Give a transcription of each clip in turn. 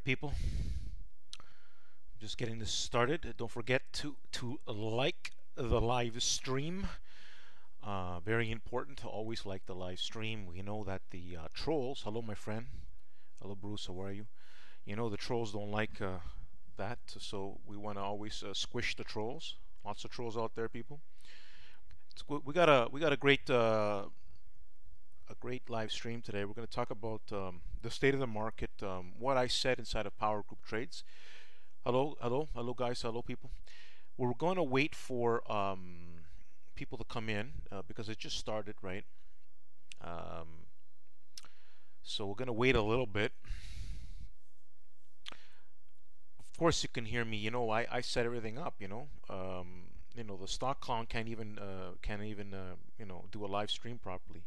people, just getting this started. Don't forget to like the live stream. Very important to always like the live stream. We know that the trolls, hello my friend, hello Bruce, how are you? You know the trolls don't like that, so we want to always squish the trolls. Lots of trolls out there, people. We got a great live stream today. We're going to talk about the state of the market, what I said inside of Power Group Trades. Hello guys, hello people. We're going to wait for people to come in because it just started, right? So we're going to wait a little bit. Of course, you can hear me. You know, I set everything up. You know, the stock clown can't even do a live stream properly.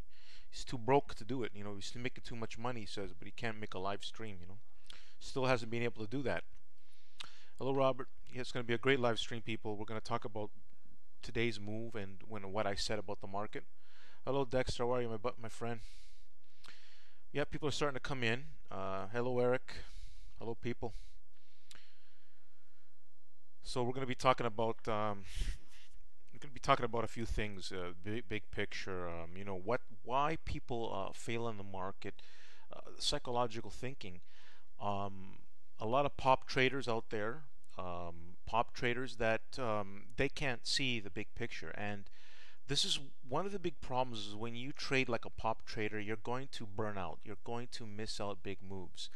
He's too broke to do it. You know, he's making too much money, he says, but he can't make a live stream. You know, still hasn't been able to do that. Hello, Robert. Yeah, it's going to be a great live stream, people. We're going to talk about today's move and what I said about the market. Hello, Dexter. How are you, my friend? Yeah, people are starting to come in. Hello, Eric. Hello, people. So we're going to be talking about a few things, big picture. You know, why people fail in the market, psychological thinking. A lot of pop traders out there, pop traders that they can't see the big picture, and this is one of the big problems. Is when you trade like a pop trader, you're going to burn out. You're going to miss out big moves.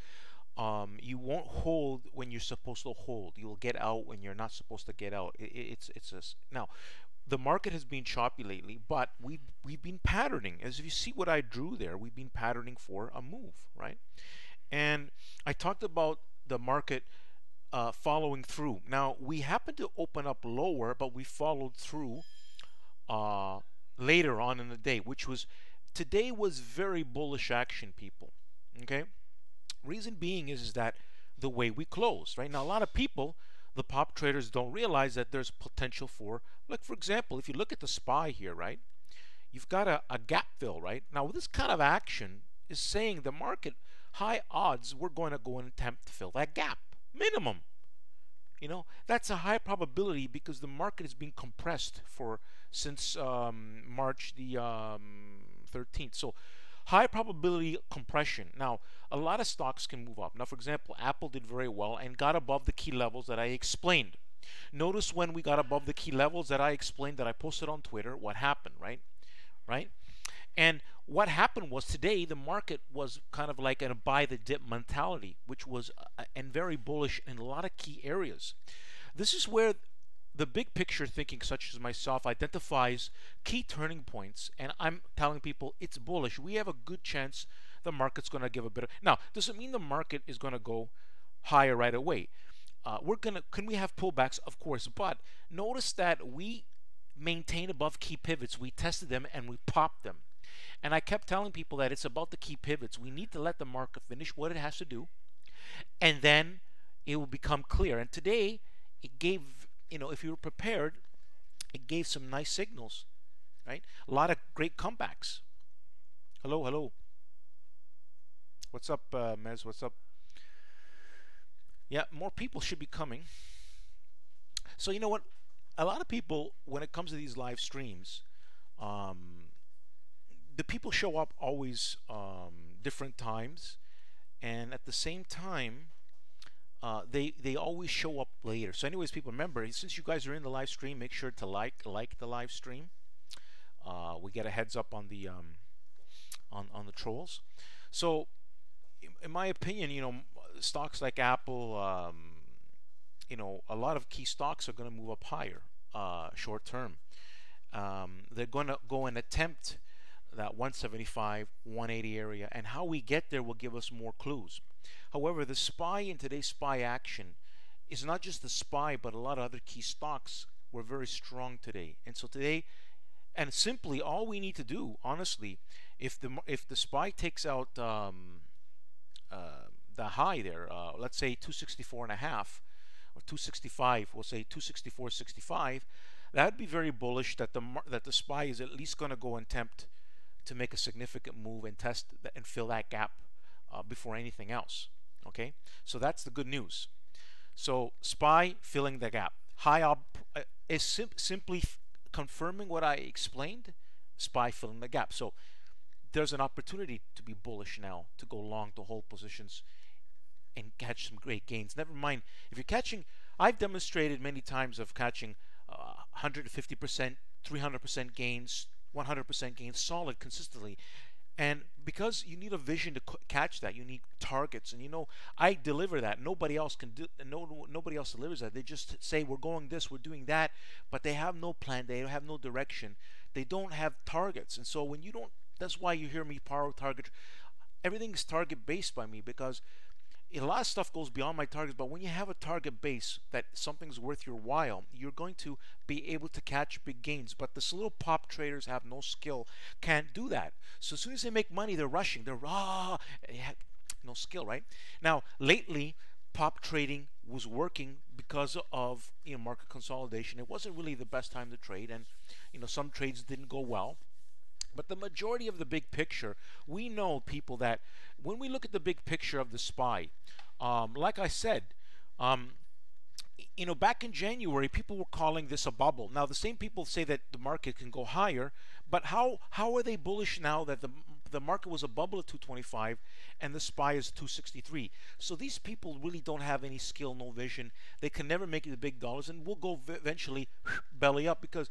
You won't hold when you're supposed to hold. You'll get out when you're not supposed to get out. Now, the market has been choppy lately, but we've been patterning. As you see what I drew there, we've been patterning for a move, right? And I talked about the market following through. Now we happened to open up lower, but we followed through later on in the day, which was today was very bullish action, people. Okay. Reason being is that the way we closed, right? Now, a lot of people, the pop traders, don't realize that there's potential for, like, for example, if you look at the SPY here, right? You've got a gap fill, right? Now, this kind of action is saying the market, high odds, we're going to go and attempt to fill that gap, minimum. You know, that's a high probability because the market has been compressed since March the 13th. So, high probability compression. Now, a lot of stocks can move up. Now, for example, Apple did very well and got above the key levels that I explained. Notice when we got above the key levels that I explained, that I posted on Twitter, what happened, right? Right? And what happened was today the market was kind of like in a buy the dip mentality, which was and very bullish in a lot of key areas. This is where the big picture thinking, such as myself, identifies key turning points, and I'm telling people it's bullish. We have a good chance the market's going to give a bit of. Now, doesn't mean the market is going to go higher right away. Can we have pullbacks? Of course, but notice that we maintain above key pivots. We tested them and we popped them. And I kept telling people that it's about the key pivots. We need to let the market finish what it has to do, and then it will become clear. And today, it gave, you know, if you were prepared, it gave some nice signals, right? A lot of great comebacks. Hello. What's up, Mez? What's up? Yeah, more people should be coming. So you know what? A lot of people, when it comes to these live streams, the people show up always different times, and at the same time, they always show up later. So anyways, people, remember, since you guys are in the live stream, make sure to like the live stream. We get a heads up on the trolls. So in my opinion, you know, stocks like Apple, you know, a lot of key stocks are going to move up higher short term. They're going to go and attempt that 175, 180 area, and how we get there will give us more clues. However, the SPY in today's SPY action is not just the SPY, but a lot of other key stocks were very strong today. And so today, and simply all we need to do, honestly, if the SPY takes out the high there, let's say 264.5 or 265, we'll say 264.65, that would be very bullish that the SPY is at least going to go and attempt to make a significant move and test and fill that gap before anything else. Okay, so that's the good news. So SPY filling the gap. High up is simply confirming what I explained. SPY filling the gap. So there's an opportunity to be bullish now, to go long, to hold positions and catch some great gains. Never mind if you're catching. I've demonstrated many times of catching 150%, 300% gains, 100% gains, solid, consistently. And because you need a vision to catch that, you need targets, and I deliver that. Nobody else can do. Nobody else delivers that. They just say we're going this, we're doing that, but they have no plan. They have no direction. They don't have targets, and so when you don't, that's why you hear me PowerTarget. Everything is target based by me, because a lot of stuff goes beyond my targets, but when you have a target base that something's worth your while, you're going to be able to catch big gains. But this little pop traders have no skill, can't do that. So as soon as they make money, they're rushing. They're no skill, right? Now, lately, pop trading was working because of market consolidation. It wasn't really the best time to trade, and some trades didn't go well. But the majority of the big picture, we know, people, that when we look at the big picture of the SPY, like I said, back in January, people were calling this a bubble. Now, the same people say that the market can go higher, but how are they bullish now that the market was a bubble at 225 and the SPY is 263? So these people really don't have any skill, no vision. They can never make it the big dollars, and will go eventually belly up, because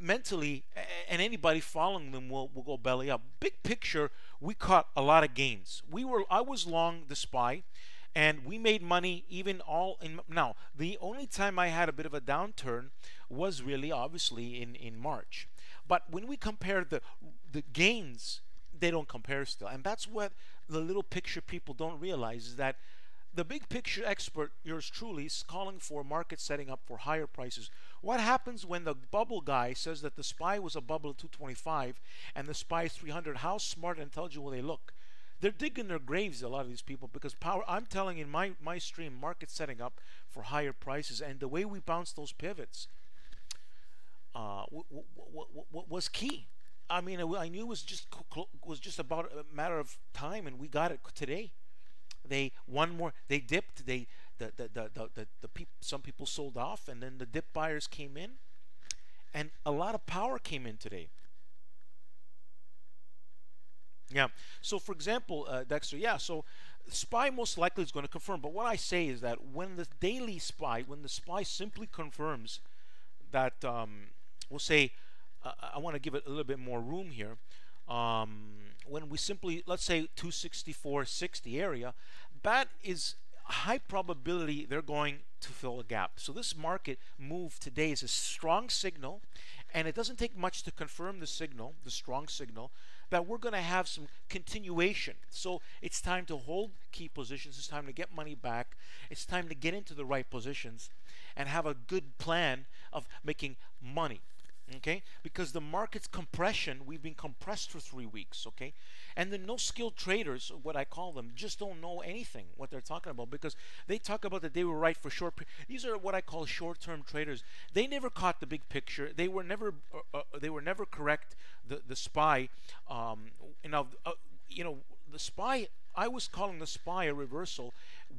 mentally, and anybody following them will go belly up. Big picture, we caught a lot of gains. I was long the SPY, and we made money even all in. Now, the only time I had a bit of a downturn was really obviously in March. But when we compare the gains, they don't compare still, and that's what the little picture people don't realize, is that the big picture expert, yours truly, is calling for market setting up for higher prices. What happens when the bubble guy says that the SPY was a bubble at 225 and the SPY is 300? How smart and intelligent will they look? They're digging their graves, a lot of these people, because I'm telling in my stream, market setting up for higher prices, and the way we bounced those pivots was key. I mean, I knew it was just about a matter of time, and we got it today. They dipped. Some people sold off, and then the dip buyers came in, and a lot of power came in today. Yeah. So for example, Dexter. Yeah. So SPY most likely is going to confirm. But what I say is that when the daily SPY, when the SPY simply confirms that, we'll say, I want to give it a little bit more room here. When we simply, let's say 264.60 area, that is a high probability they're going to fill a gap. So this market move today is a strong signal, and it doesn't take much to confirm the signal, the strong signal, that we're going to have some continuation. So it's time to hold key positions. It's time to get money back. It's time to get into the right positions and have a good plan of making money. Okay, because the market's compression, we've been compressed for 3 weeks. Okay, and the no skilled traders, what I call them, just don't know anything what they're talking about, because they talk about that they were right for short. These are what I call short-term traders. They never caught the big picture. They were never correct. The SPY, the SPY. I was calling the SPY a reversal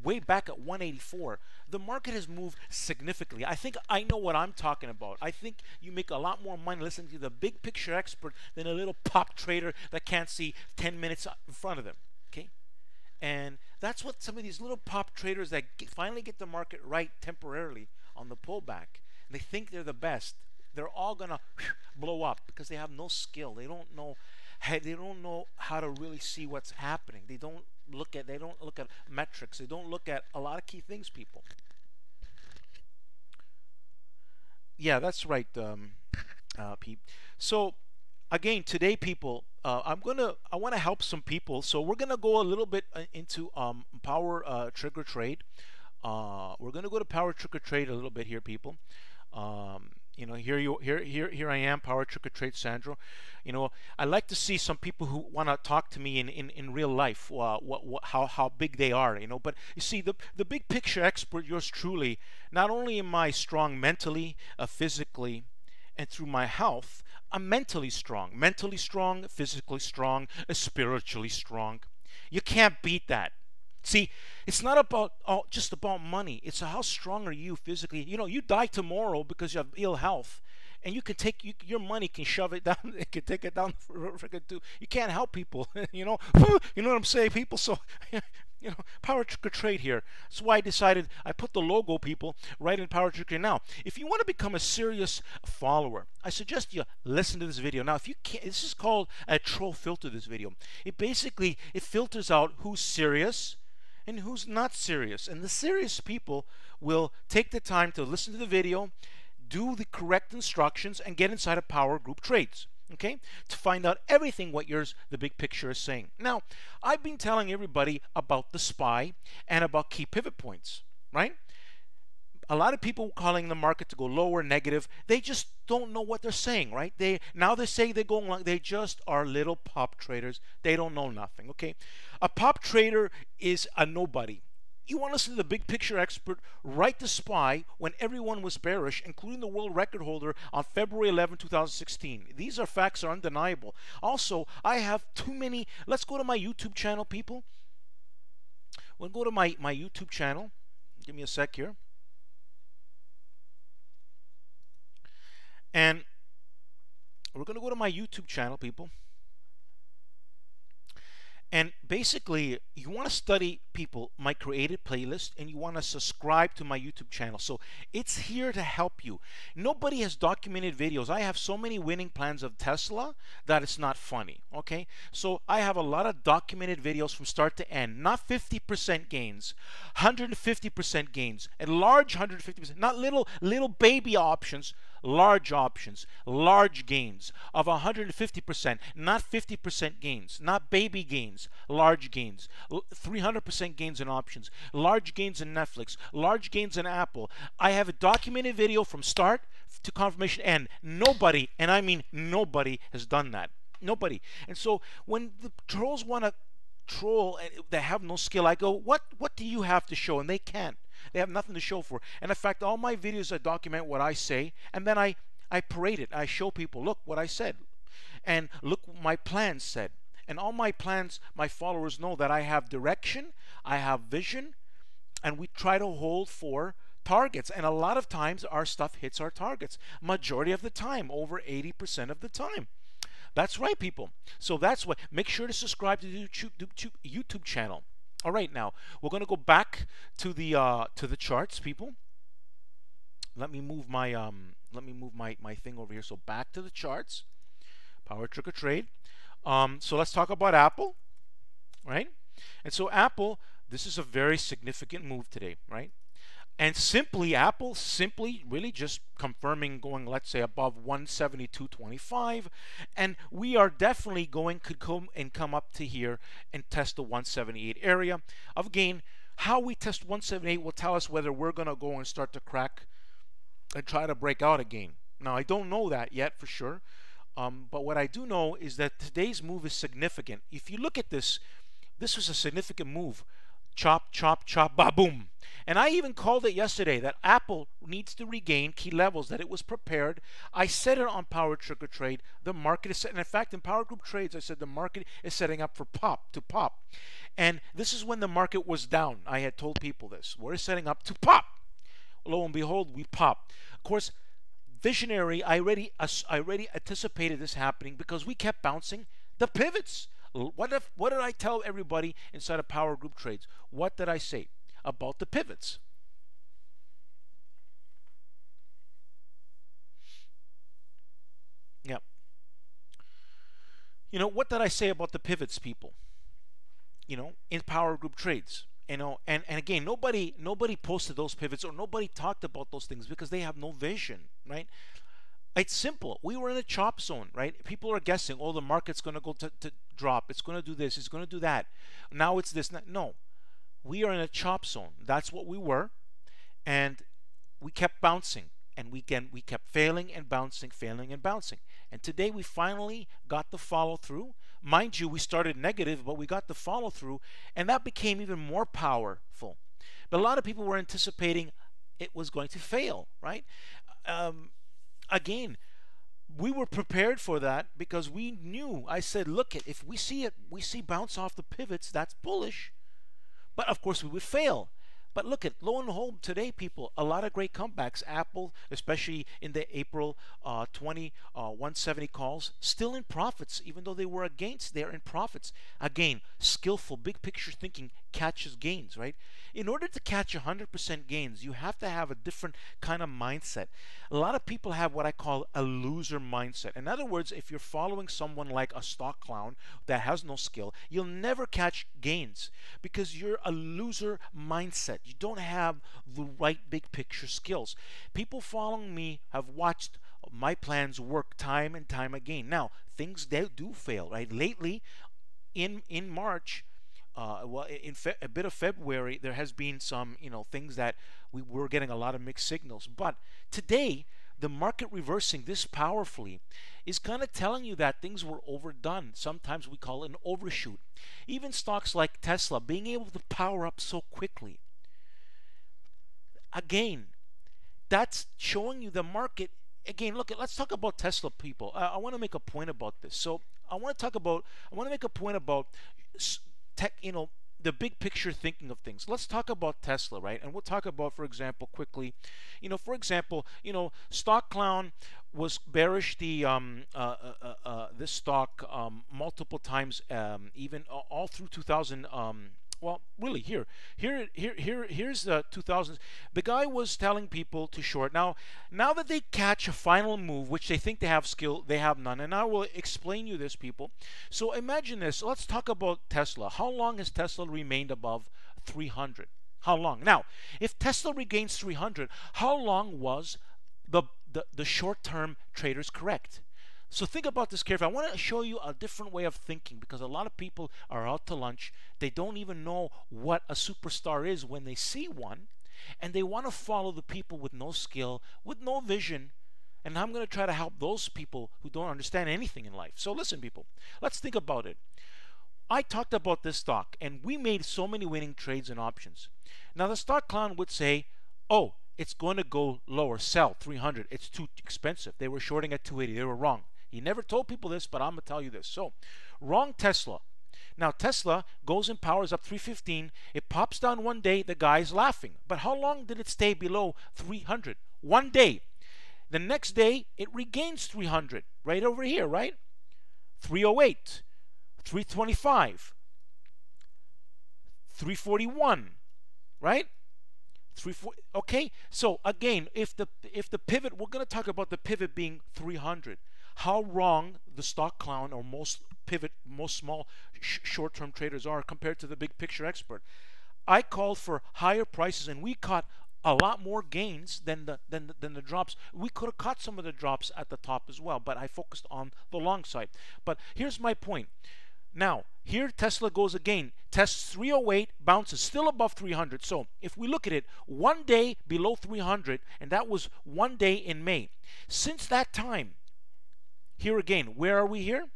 way back at 184. The market has moved significantly. I think I know what I'm talking about. I think you make a lot more money listening to the big picture expert than a little pop trader that can't see 10 minutes in front of them. Okay? And that's what some of these little pop traders that finally get the market right temporarily on the pullback, and they think they're the best, they're all going to blow up because they have no skill. They don't know how to really see what's happening. They don't look at metrics. They don't look at a lot of key things, people. Yeah, that's right, Pete. So again, today, people, I want to help some people. So we're gonna go a little bit into power trigger trade. We're gonna go to power trigger trade a little bit here, people. Here I am, power trigger trade, Sandro. I like to see some people who want to talk to me in real life, how big they are, But you see, the big picture expert, yours truly, not only am I strong mentally, physically, and through my health, I'm mentally strong, physically strong, spiritually strong. You can't beat that. See, it's not about just about money. It's how strong are you physically. You know, you die tomorrow because you have ill health, and you can take your money can shove it down. It can take it down. You can't help people. You know, you know what I'm saying, people. So, you know, Power Trade here. That's why I decided I put the logo, people, right in Power Trade. Now, if you want to become a serious follower, I suggest you listen to this video. Now, if you can't, this is called a troll filter. This video, it basically filters out who's serious and who's not serious. And the serious people will take the time to listen to the video, do the correct instructions, and get inside of Power Group Trades, okay, to find out everything what the big picture is saying. Now, I've been telling everybody about the SPY and about key pivot points, right? A lot of people calling the market to go lower, negative. They just don't know what they're saying, right? They say they're going long. They just are little pop traders. They don't know nothing, okay? A pop trader is a nobody. You want to listen to the big picture expert right to SPY when everyone was bearish, including the world record holder on February 11, 2016. These are facts, are undeniable. Also, I have too many. Let's go to my YouTube channel, people. We'll go to my YouTube channel. Give me a sec here. And we're going to go to my YouTube channel, people. And basically, you want to study, people, my created playlist, and you want to subscribe to my YouTube channel. So it's here to help you. Nobody has documented videos. I have so many winning plans of Tesla that it's not funny, okay? So I have a lot of documented videos from start to end. Not 50% gains, 150% gains, and large 150%, not little baby options, large options, large gains of 150%, not 50% gains, not baby gains, large gains, 300% gains in options, large gains in Netflix, large gains in Apple. I have a documented video from start to confirmation end. Nobody, and I mean nobody, has done that. Nobody. And so when the trolls want to troll and they have no skill, I go, what do you have to show? And they can't. They have nothing to show for. And in fact, all my videos, I document what I say, and then I parade it. I show people, look what I said, and look what my plans said. And all my plans, my followers know that I have direction, I have vision, and we try to hold for targets. And a lot of times our stuff hits our targets. Majority of the time, over 80% of the time. That's right, people. So that's why. Make sure to subscribe to the YouTube channel. All right, now we're going to go back to the charts, people. Let me move my my thing over here. So back to the charts, Power Trade. So let's talk about Apple, right? And so Apple, this is a very significant move today, right? And Apple simply really just confirming going, let's say, above 172.25, and we are definitely could come up to here and test the 178 area. Again, how we test 178 will tell us whether we're going to go and start to crack and try to break out again. Now, I don't know that yet for sure, but what I do know is that today's move is significant. If you look at this was a significant move. Chop, chop, chop, ba-boom. And I even called it yesterday that Apple needs to regain key levels, that it was prepared. I said it on Power Trade. The market is set. And in fact, in Power Group Trades, I said the market is setting up for pop. And this is when the market was down. I had told people this. We're setting up to pop. Lo and behold, we pop. Of course, visionary, I already anticipated this happening because we kept bouncing the pivots. What did I tell everybody inside of Power Group Trades? What did I say about the pivots? Yeah. You know, what did I say about the pivots, people? You know, in Power Group Trades. You know, and again, nobody posted those pivots or nobody talked about those things because they have no vision, right? It's simple. We were in a chop zone, right? People are guessing, oh, the market's going to go to drop. It's going to do this. It's going to do that. Now it's this. No. We are in a chop zone. That's what we were. And we kept bouncing. And we kept failing and bouncing, failing and bouncing. And today we finally got the follow through. Mind you, we started negative, but we got the follow through. And that became even more powerful. But a lot of people were anticipating it was going to fail, right? Again, we were prepared for that because we knew. I said, look, if we see bounce off the pivots, that's bullish. But of course we would fail. But look at, lo and behold, today, people, a lot of great comebacks. Apple, especially in the April 170 calls, still in profits, even though they were against, they're in profits. Again, skillful, big picture thinking catches gains, right? In order to catch 100% gains, you have to have a different kind of mindset. A lot of people have what I call a loser mindset. In other words, if you're following someone like a stock clown that has no skill, you'll never catch gains because you're a loser mindset. You don't have the right big picture skills. People following me have watched my plans work time and time again. Now, things they do fail, right? Lately, in March, well, in a bit of February, there has been some, things that we were getting a lot of mixed signals. But today, the market reversing this powerfully is kind of telling you that things were overdone. Sometimes we call it an overshoot. Even stocks like Tesla being able to power up so quickly. Again, that's showing you the market. Again, look, let's talk about Tesla, people. I want to make a point about this. So I want to make a point about tech, the big picture thinking of things. Let's talk about Tesla, right? And we'll talk about, for example, quickly, for example, Stock Clown was bearish this stock multiple times, even all through 2000. Well, really, here's the 2000s. The guy was telling people to short. Now that they catch a final move, which they think they have skill, they have none. And I will explain you this, people. So imagine this. Let's talk about Tesla. How long has Tesla remained above 300? How long? Now, if Tesla regains 300, how long was the short-term traders correct? So think about this carefully. I want to show you a different way of thinking because a lot of people are out to lunch. They don't even know what a superstar is when they see one. And they want to follow the people with no skill, with no vision. And I'm going to try to help those people who don't understand anything in life. So listen, people, let's think about it. I talked about this stock, and we made so many winning trades and options. Now, the stock clown would say, oh, it's going to go lower, sell 300. It's too expensive. They were shorting at 280. They were wrong. He never told people this, but I'm going to tell you this. So, wrong Tesla. Now, Tesla goes and powers up 315. It pops down one day. The guy's laughing. But how long did it stay below 300? One day. The next day, it regains 300. Right over here, right? 308, 325, 341, right? 340. Okay. So again, if the pivot, we're going to talk about the pivot being 300. How wrong the stock clown or most small short-term traders are compared to the big picture expert. I called for higher prices, and we caught a lot more gains than the drops. We could have caught some of the drops at the top as well, but I focused on the long side. But here's my point. Now, here Tesla goes again, tests 308, bounces still above 300. So if we look at it, one day below 300, and that was one day in May. Since that time, here again, where are we here?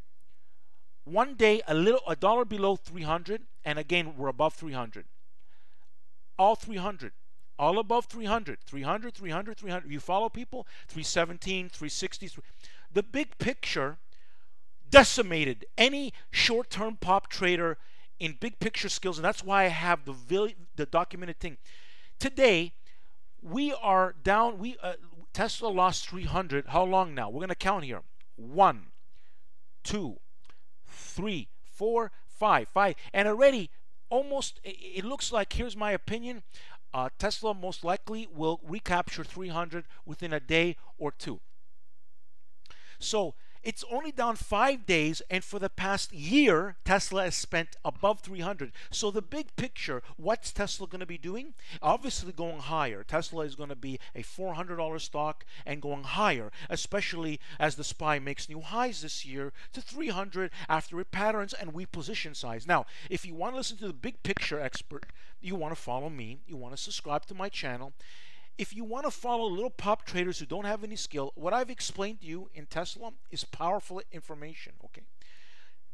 One day, a dollar below 300, and again, we're above 300. All 300, all above 300, 300, 300, 300. You follow, people? 317, 360. The big picture decimated any short-term pop trader in big picture skills, and that's why I have the documented thing. Today, we are down. Tesla lost 300. How long now? We're going to count here. 1, 2, 3, 4, 5, and already almost it looks like, here's my opinion, Tesla most likely will recapture 300 within a day or two. So it's only down 5 days, and for the past year, Tesla has spent above 300. So the big picture, what's Tesla going to be doing? Obviously going higher. Tesla is going to be a $400 stock and going higher, especially as the SPY makes new highs this year to 300 after it patterns and we position size. Now, if you want to listen to the big picture expert, you want to follow me, you want to subscribe to my channel. If you want to follow little pop traders who don't have any skill, what I've explained to you in Tesla is powerful information, okay?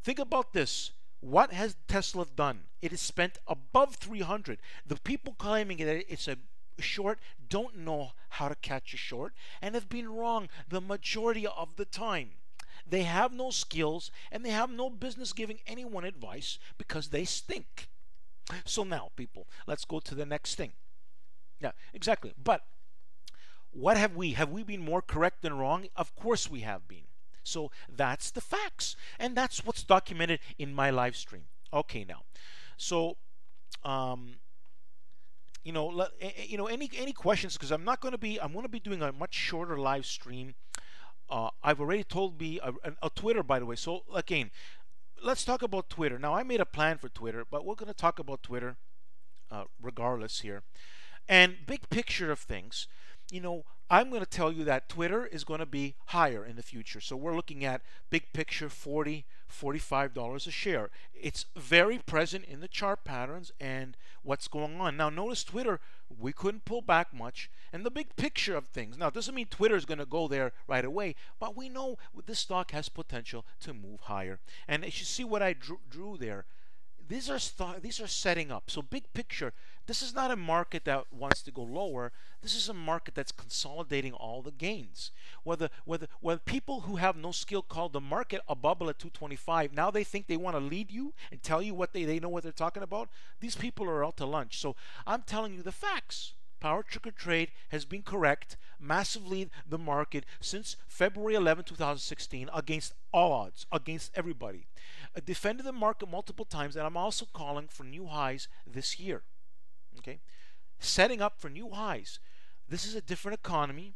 Think about this. What has Tesla done? It has spent above 300. The people claiming that it's a short don't know how to catch a short and have been wrong the majority of the time. They have no skills and they have no business giving anyone advice because they stink. So now, people, let's go to the next thing. Yeah, exactly. But what have we? Have we been more correct than wrong? Of course we have been. So that's the facts, and that's what's documented in my live stream. Okay, now, so um, any questions? Because I'm going to be doing a much shorter live stream. I've already told me a Twitter, by the way. So again, let's talk about Twitter. Now, I made a plan for Twitter, but we're going to talk about Twitter regardless here. And big picture of things, I'm going to tell you that Twitter is going to be higher in the future. So we're looking at big picture $40, $45 a share. It's very present in the chart patterns and what's going on. Now notice Twitter, we couldn't pull back much. And the big picture of things. Now it doesn't mean Twitter is going to go there right away, but we know this stock has potential to move higher. And as you see what I drew there, these are setting up. So big picture, this is not a market that wants to go lower. This is a market that's consolidating all the gains. Whether people who have no skill call the market a bubble at 225, now they think they want to lead you and tell you what they know what they're talking about. These people are out to lunch. So I'm telling you the facts. PowerTarget trade has been correct massively the market since February 11, 2016 against all odds, against everybody. Defended the market multiple times, and I'm also calling for new highs this year. Okay, setting up for new highs. This is a different economy.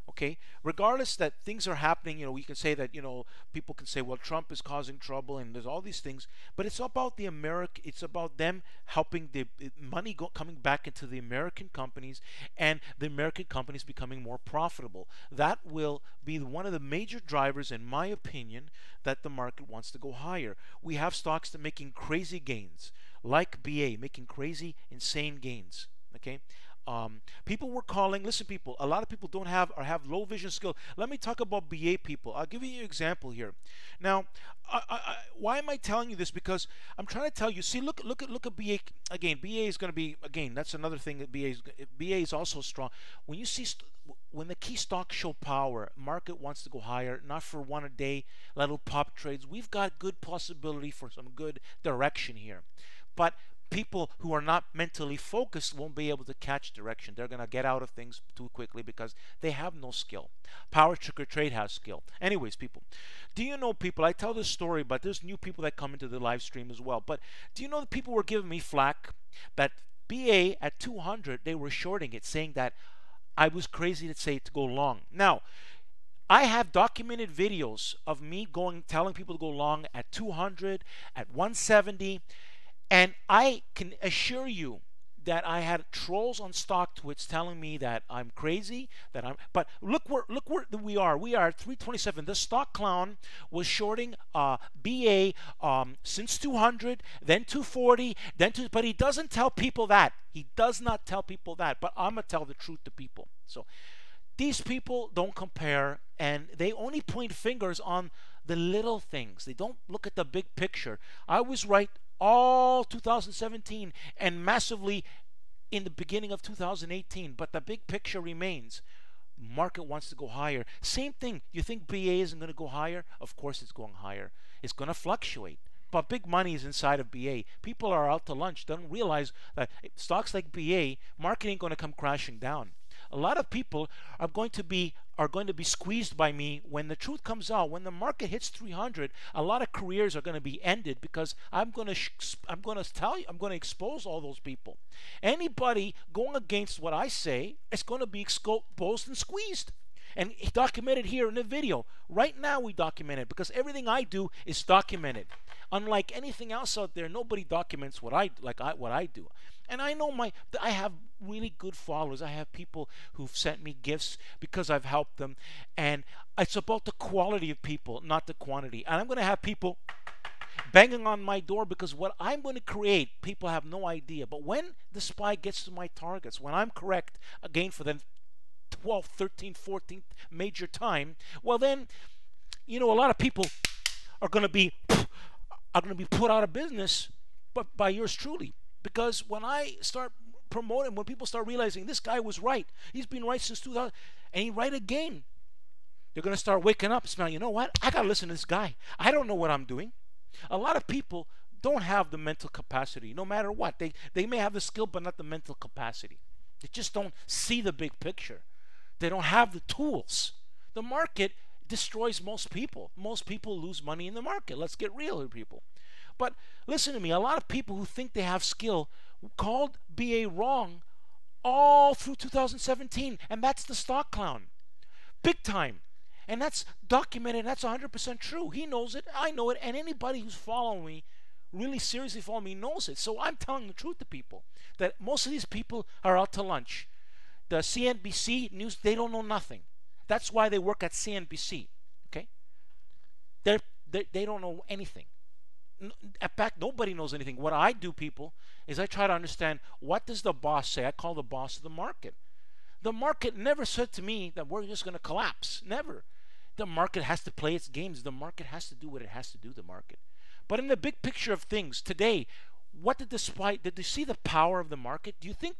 Okay, regardless that things are happening, we can say that, people can say, well, Trump is causing trouble and there's all these things, but it's about it's about them helping the money coming back into the American companies and the American companies becoming more profitable. That will be one of the major drivers, in my opinion, that the market wants to go higher. We have stocks that are making crazy gains, like BA, making crazy, insane gains. Okay. People were calling, listen people, a lot of people don't have or have low vision skill. Let me talk about BA people. I'll give you an example here. Now, why am I telling you this? Because I'm trying to tell you, see, look at BA. Again, BA is going to be, again, that's another thing that BA is also strong. When you see, when the key stocks show power, market wants to go higher, not for one a day, little pop trades. We've got good possibility for some good direction here. But people who are not mentally focused won't be able to catch direction. They're going to get out of things too quickly because they have no skill. PowerTarget trade has skill. Anyways, people, do you know, people, I tell this story, but there's new people that come into the live stream as well. But do you know that people were giving me flack that BA at 200, they were shorting it, saying that I was crazy to say to go long. Now, I have documented videos of me telling people to go long at 200, at 170, and I can assure you that I had trolls on StockTwits telling me that I'm crazy, but look where we are. We are at 327. This stock clown was shorting BA since 200, then 240, but he doesn't tell people that. He does not tell people that, but I'm gonna tell the truth to people. So these people don't compare, and they only point fingers on the little things. They don't look at the big picture. I was right all 2017 and massively in the beginning of 2018, but the big picture remains. Market wants to go higher. Same thing. You think BA isn't going to go higher? Of course it's going higher. It's going to fluctuate. But big money is inside of BA. People are out to lunch, don't realize that stocks like BA, market ain't going to come crashing down. A lot of people are going to be squeezed by me when the truth comes out. When the market hits 300, a lot of careers are going to be ended because I'm going to expose all those people. Anybody going against what I say is going to be exposed and squeezed. And he documented here in the video. Right now we document it because everything I do is documented. Unlike anything else out there, nobody documents what I do. And I know I have really good followers. I have people who've sent me gifts because I've helped them. And it's about the quality of people, not the quantity. And I'm going to have people banging on my door because what I'm going to create, people have no idea. But when the SPY gets to my targets, when I'm correct, again for the 12th, 13th, 14th major time, well then, a lot of people are going to be put out of business, but by yours truly. Because when I start promoting, when people start realizing this guy was right, he's been right since 2000, and he's right again, they're going to start waking up and smell, you know what? I got to listen to this guy. I don't know what I'm doing. A lot of people don't have the mental capacity, no matter what. They may have the skill, but not the mental capacity. They just don't see the big picture. They don't have the tools. The market destroys most people. Most people lose money in the market. Let's get real here, people. But listen to me, a lot of people who think they have skill called BA wrong all through 2017, and that's the stock clown. Big time. And that's documented, that's 100% true. He knows it, I know it, and anybody who's following me, really seriously following me, knows it. So I'm telling the truth to people, that most of these people are out to lunch. The CNBC news, they don't know nothing. That's why they work at CNBC, okay? They don't know anything. In fact, nobody knows anything. What I do, people, is I try to understand, what does the boss say? I call the boss of the market. The market never said to me that we're just going to collapse. Never. The market has to play its games. The market has to do what it has to do, the market. But in the big picture of things, today, what did the SPY, did you see the power of the market? Do you think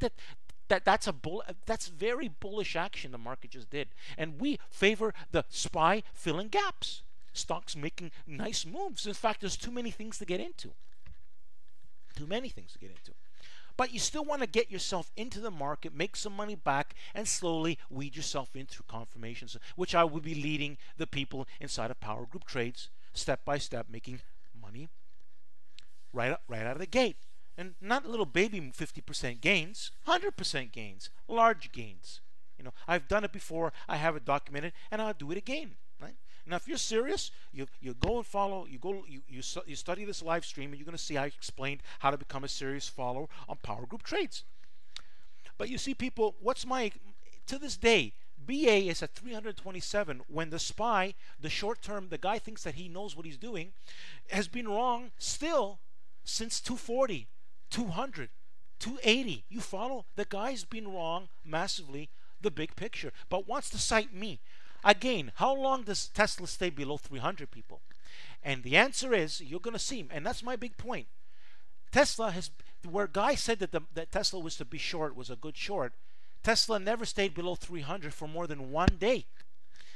that's very bullish action the market just did? And we favor the SPY filling gaps. Stocks making nice moves. In fact, there's too many things to get into. Too many things to get into. But you still want to get yourself into the market, make some money back, and slowly weed yourself in through confirmations, which I will be leading the people inside of Power Group Trades, step by step, making money right out of the gate. And not little baby 50% gains, 100% gains, large gains. You know, I've done it before, I have it documented, and I'll do it again. Right? Now, if you're serious, you go and follow. You study this live stream, and you're going to see I explained how to become a serious follower on Power Group Trades. But you see, people, to this day, BA is at 327 when the SPY, the short term, the guy thinks that he knows what he's doing, has been wrong still since 240, 200, 280. You follow? The guy's been wrong massively, the big picture, but wants to cite me. Again, how long does Tesla stay below 300, people? And the answer is, you're going to see, and that's my big point. Tesla has, where Guy said that Tesla was to be short, was a good short, Tesla never stayed below 300 for more than 1 day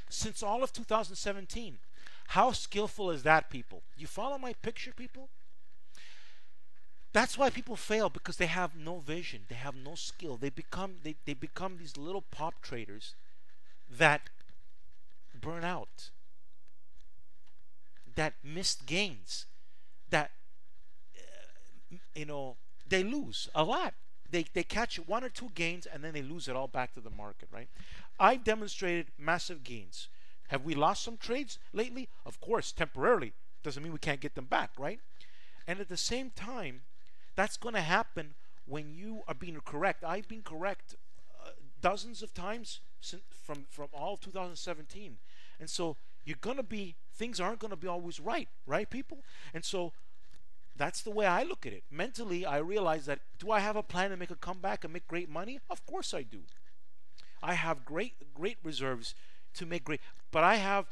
since all of 2017. How skillful is that, people? You follow my picture, people? That's why people fail, because they have no vision, they have no skill. They become these little pop traders that burn out, that missed gains, that they lose a lot. They catch 1 or 2 gains and then they lose it all back to the market, right? I've demonstrated massive gains. Have we lost some trades lately? Of course, temporarily. Doesn't mean we can't get them back, right? And at the same time, that's going to happen when you are being correct. I've been correct dozens of times from all of 2017. And so things aren't going to be always right, people? And so that's the way I look at it. Mentally, I realize that, do I have a plan to make a comeback and make great money? Of course I do. I have great reserves to make great, but I have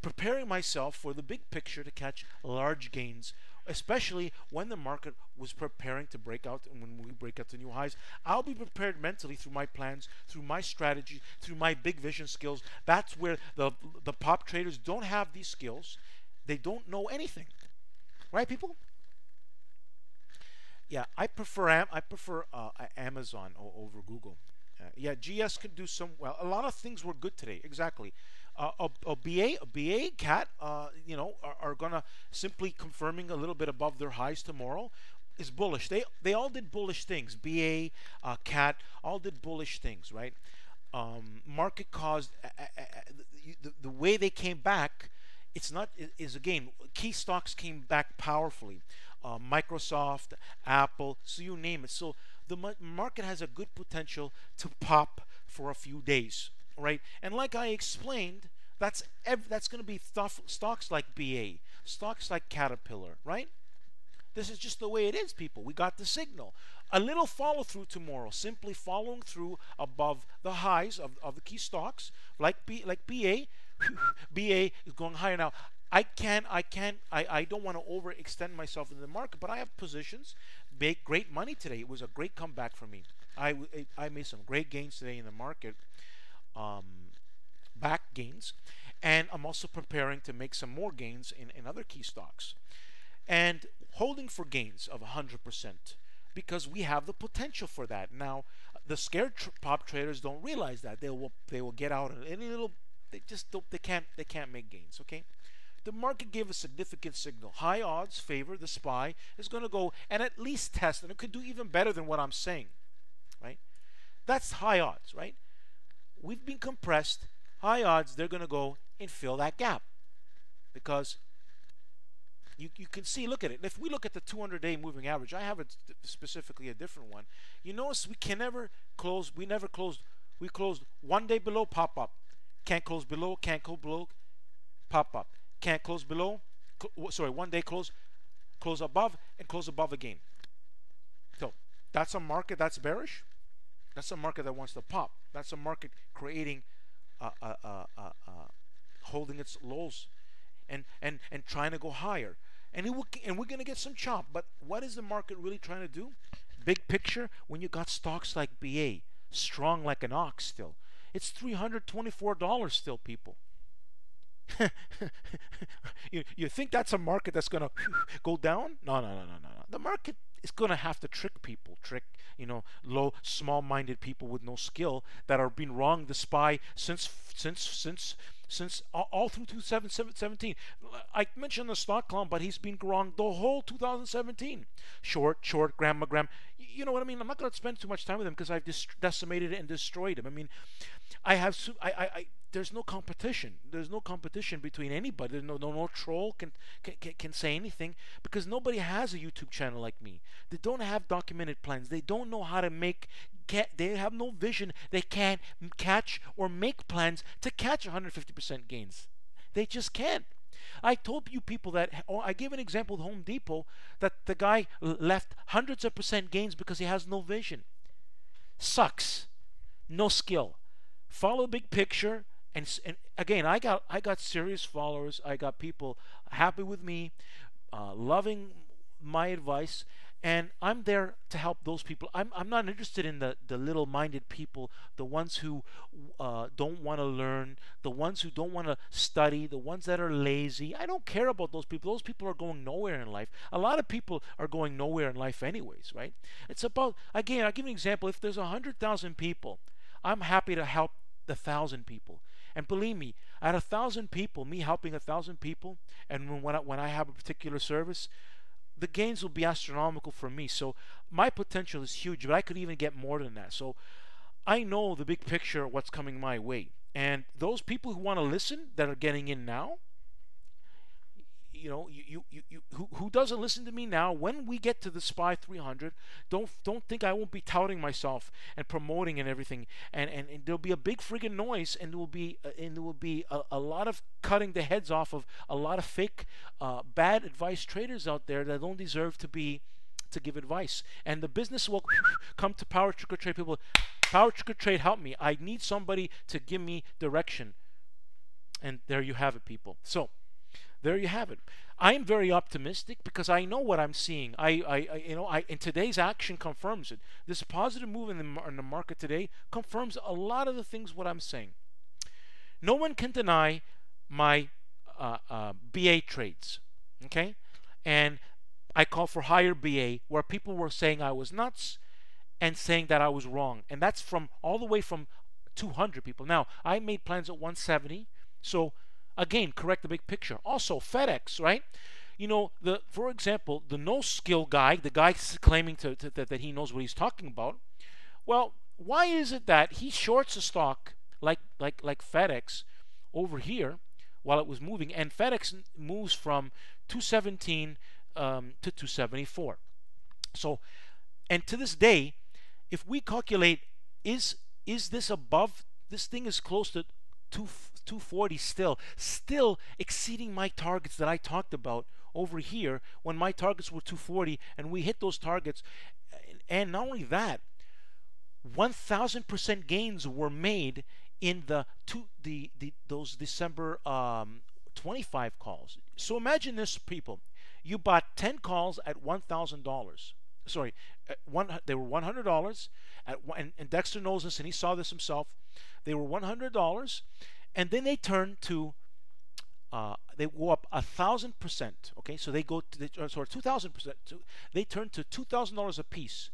preparing myself for the big picture to catch large gains, especially when the market was preparing to break out, and when we break out to new highs. I'll be prepared mentally through my plans, through my strategy, through my big vision skills. That's where the pop traders don't have these skills. They don't know anything, right, people? Yeah, I prefer Amazon over Google. Yeah, GS could do some, well, a lot of things were good today, exactly. BA, CAT, are gonna simply confirming a little bit above their highs tomorrow is bullish. They all did bullish things. BA, CAT, all did bullish things, right? Market caused the way they came back. It's not is again, key stocks came back powerfully. Microsoft, Apple, so you name it. So the market has a good potential to pop for a few days, right? And like I explained, that's going to be stocks like BA, stocks like Caterpillar, right? This is just the way it is, people. We got the signal. A little follow through tomorrow, simply following through above the highs of the key stocks, like BA. BA is going higher now. I don't want to overextend myself in the market, but I have positions, make great money today. It was a great comeback for me. I made some great gains today in the market, back gains, and I'm also preparing to make some more gains in other key stocks. and holding for gains of 100% because we have the potential for that. Now, the scared pop traders don't realize that they will get out in any little. They just don't. They can't make gains. Okay. The market gave a significant signal. High odds favor the SPY is going to go and at least test, and it could do even better than what I'm saying, right? That's high odds, right? We've been compressed. High odds, they're going to go and fill that gap because you can see, look at it. If we look at the 200-day moving average, I have it specifically a different one. You notice we can never close. We never closed. We closed one day below, pop up. Can't close below, can't go below, pop up. Can't close below, sorry, one day close above, and close above again. So that's a market that's bearish. That's a market that wants to pop. That's a market creating, holding its lows, and trying to go higher. And we're going to get some chop. But what is the market really trying to do? Big picture, when you got stocks like BA, strong like an ox still. It's $324 still, people. You think that's a market that's going to go down? No. The market is going to have to trick people, low, small-minded people with no skill that are being wrong the SPY since all through 2017. I mentioned the stock clown, but he's been wrong the whole 2017. Short, gram. You know what I mean? I'm not going to spend too much time with him because I've decimated it and destroyed him. I mean, there's no competition. There's no competition between anybody. No troll can say anything because nobody has a YouTube channel like me. They don't have documented plans. They don't know how to they have no vision. They can't catch or make plans to catch 150% gains. They just can't. I told you people that, I gave an example with Home Depot, that the guy left hundreds of percent gains because he has no vision. Sucks. No skill. Follow the big picture. And again, I got serious followers. I got people happy with me, loving my advice, and I'm there to help those people. I'm not interested in the little-minded people, the ones who don't want to learn, the ones who don't want to study, the ones that are lazy. I don't care about those people. Those people are going nowhere in life. A lot of people are going nowhere in life anyways, right? It's about, again, I'll give you an example. If there's 100,000 people, I'm happy to help the 1,000 people. And believe me, at 1,000 people, me helping 1,000 people, and when I have a particular service, the gains will be astronomical for me. So my potential is huge, but I could even get more than that. So I know the big picture of what's coming my way. And those people who want to listen, that are getting in now, who doesn't listen to me now, when we get to the SPY 300, don't think I won't be touting myself and promoting and everything, and there'll be a big friggin' noise, and there will be a lot of cutting the heads off of a lot of fake bad advice traders out there that don't deserve to give advice, and the business will come to PowerTarget Trade people. PowerTarget Trade, help me. I need somebody to give me direction. And there you have it, people. So there you have it. I'm very optimistic because I know what I'm seeing. And today's action confirms it. This positive move in the market today confirms a lot of the things what I'm saying. No one can deny my BA trades, okay? And I call for higher BA, where people were saying I was nuts and saying that I was wrong, and that's from all the way from 200 people. Now I made plans at 170, so. Again, correct the big picture. Also, FedEx, right? For example, the no-skill guy, the guy claiming that he knows what he's talking about. Well, why is it that he shorts a stock like FedEx over here while it was moving, and FedEx moves from 217 to 274? So, and to this day, if we calculate, is this above? This thing is close to 240 still exceeding my targets that I talked about over here when my targets were 240, and we hit those targets. And not only that, 1,000% gains were made in those December 25 calls. So imagine this, people. You bought 10 calls at $1,000. Sorry, they were $100 and Dexter knows this, and he saw this himself. They were $100, and then they turned to they go up 1,000%. Okay, so they go to sorry, 2,000%. They turn to $2,000 a piece.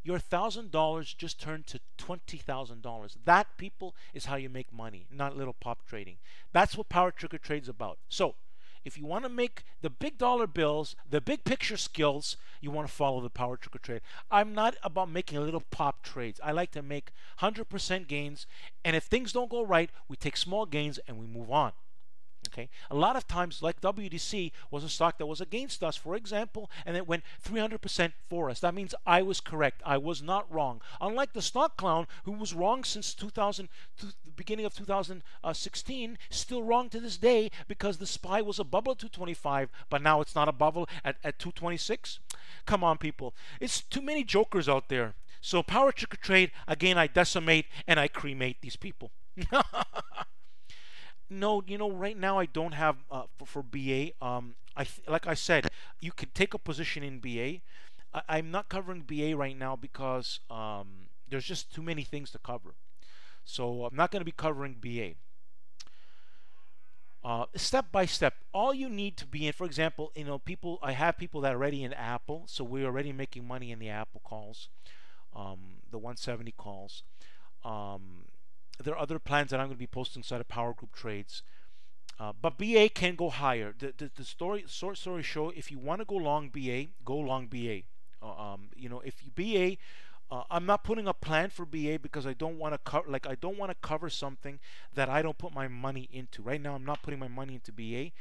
Your $1,000 just turned to $20,000. That, people, is how you make money, not little pop trading. That's what Power Trigger Trade's about. So if you want to make the big dollar bills, the big picture skills, you want to follow the Power Trigger Trade. I'm not about making little pop trades. I like to make 100% gains, and if things don't go right, we take small gains and we move on. Okay, a lot of times, like WDC was a stock that was against us, for example, and it went 300% for us. That means I was correct. I was not wrong. Unlike the stock clown, who was wrong since the beginning of 2016, still wrong to this day because the SPY was a bubble at 225, but now it's not a bubble at 226. Come on, people. It's too many jokers out there. So Power Trigger Trade, again, I decimate and I cremate these people. No, you know, right now I don't have for BA. Like I said, you could take a position in BA. I'm not covering BA right now because there's just too many things to cover. So I'm not going to be covering BA. Step by step, all you need to be in, for example, you know, I have people that are already in Apple, so we're already making money in the Apple calls, the 170 calls. There are other plans that I'm going to be posting inside of Power Group Trades. But BA can go higher. The short story show, if you want to go long BA, go long BA. You know, if you BA, I'm not putting a plan for BA because I don't want to cover, like, I don't want to cover something that I don't put my money into. Right now, I'm not putting my money into BA.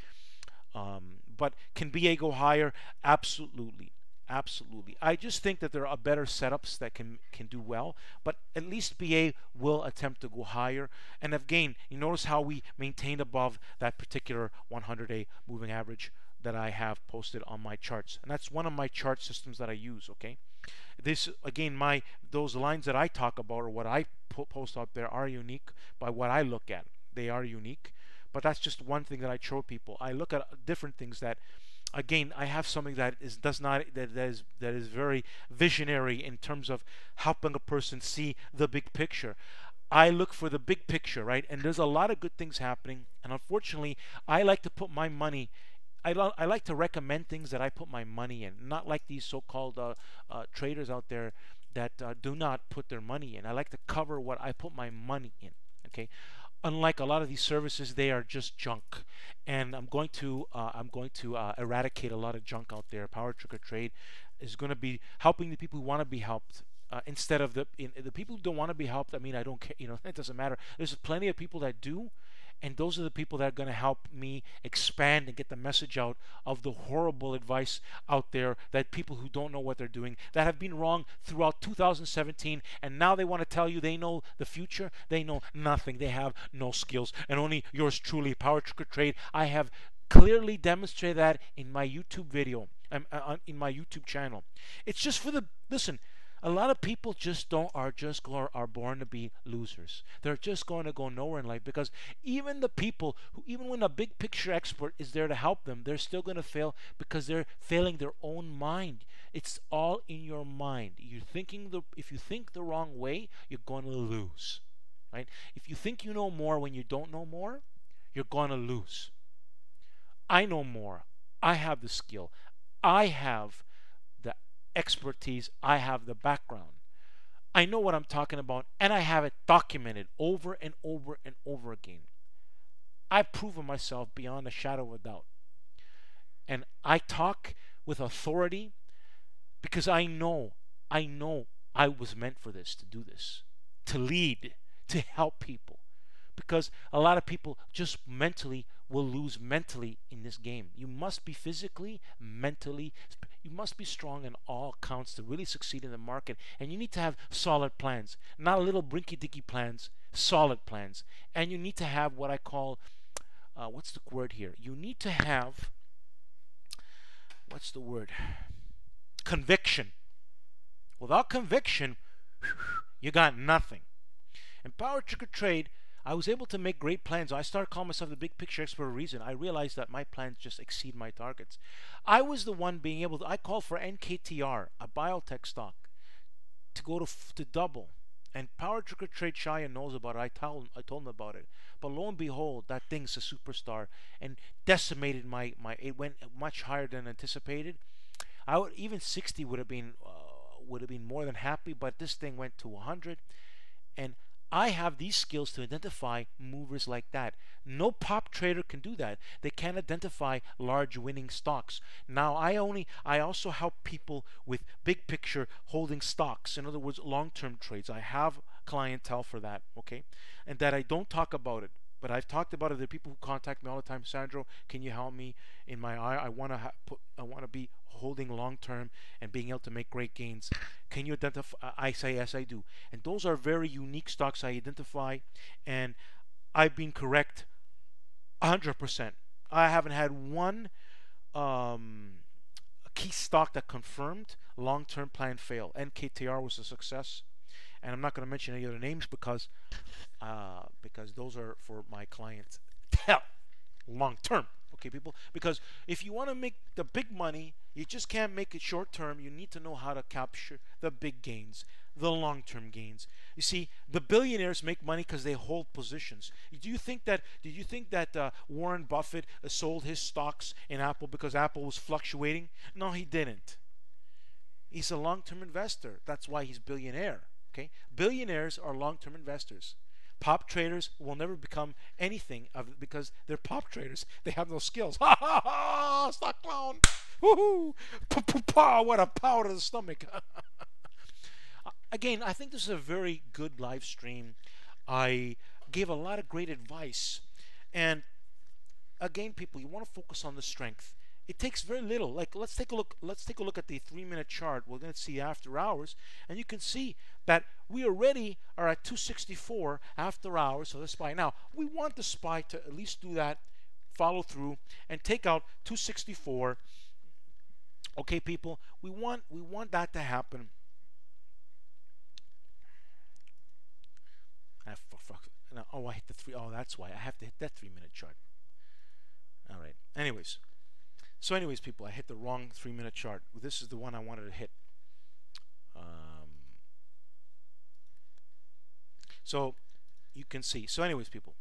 But can BA go higher? Absolutely. Absolutely. I just think that there are better setups that can do well, but at least BA will attempt to go higher. And again, you notice how we maintained above that particular 100-day moving average that I have posted on my charts. And that's one of my chart systems that I use, okay? This, again, those lines that I talk about or what I post out there are unique by what I look at. They are unique, but that's just one thing that I show people. I look at different things that, again, I have something that is very visionary in terms of helping a person see the big picture. I look for the big picture, right? And there's a lot of good things happening. And unfortunately, I like to put my money. I like to recommend things that I put my money in, not like these so-called traders out there that do not put their money in. I like to cover what I put my money in. Okay. Unlike a lot of these services, they are just junk, and I'm going to eradicate a lot of junk out there. Power Trigger Trade is going to be helping the people who want to be helped instead of the people who don't want to be helped. I mean, I don't care. You know, it doesn't matter. There's plenty of people that do, and those are the people that are going to help me expand and get the message out of the horrible advice out there that people who don't know what they're doing, that have been wrong throughout 2017, and now they want to tell you they know the future. They know nothing. They have no skills. And only yours truly, Power Trigger Trade, I have clearly demonstrated that in my YouTube video, in my YouTube channel. It's just for the, listen, a lot of people just are born to be losers. They're just going to go nowhere in life because even the people who, even when a big picture expert is there to help them, they're still going to fail because they're failing their own mind. It's all in your mind. If you think the wrong way, you're going to lose, right? If you think you know more when you don't know more, you're going to lose. I know more. I have the skill. I have the expertise. I have the background. I know what I'm talking about, and I have it documented over and over and over again. I've proven myself beyond a shadow of a doubt. And I talk with authority because I know I was meant for this, to do this, to lead, to help people. Because a lot of people just mentally will lose mentally in this game. You must be physically, mentally, you must be strong in all counts to really succeed in the market. And you need to have solid plans, not little brinky-dinky plans, solid plans. And you need to have what I call, what's the word here? You need to have, what's the word? Conviction. Without conviction, you got nothing. In Power Trigger Trade, I was able to make great plans. I started calling myself the big picture expert for a reason. I realized that my plans just exceed my targets. I was the one being able to, I called for NKTR, a biotech stock, to go to double. And PowerTarget Trade Shia knows about it. I told him about it. But lo and behold, that thing's a superstar and decimated my. It went much higher than anticipated. I would even 60 would have been more than happy, but this thing went to 100. And I have these skills to identify movers like that. No pop trader can do that. They can't identify large winning stocks. Now I also help people with big picture holding stocks. In other words, long-term trades. I have clientele for that, okay? And that I don't talk about it. But I've talked about it. There are people who contact me all the time. Sandro, can you help me in my I want to be holding long term and being able to make great gains. Can you identify? I say yes, I do. And those are very unique stocks I identify, and I've been correct 100%. I haven't had one key stock that confirmed long-term plan fail. NKTR was a success, and I'm not going to mention any other names because those are for my clients long term. Okay, people, because if you want to make the big money, you just can't make it short term. You need to know how to capture the big gains, the long term gains. You see, the billionaires make money because they hold positions. Did you think that Warren Buffett sold his stocks in Apple because Apple was fluctuating? No, he didn't. He's a long term investor. That's why he's billionaire. Okay, billionaires are long term investors. Pop traders will never become anything of because they're pop traders. They have no skills. Ha ha ha! Stock clown! Woohoo! Pa! What a power to the stomach! Again, I think this is a very good live stream. I gave a lot of great advice, and again, people, you want to focus on the strength. It takes very little. Like let's take a look. Let's take a look at the 3-minute chart. We're going to see after hours, and you can see that we already are at 264 after hours. So the SPY. Now we want the SPY to at least do that, follow through, and take out 264. Okay, people, we want that to happen. Oh, I hit the 3. Oh, that's why I have to hit that 3-minute chart. All right. Anyways. So anyways, people, I hit the wrong 3-minute chart. This is the one I wanted to hit. So you can see. So anyways, people,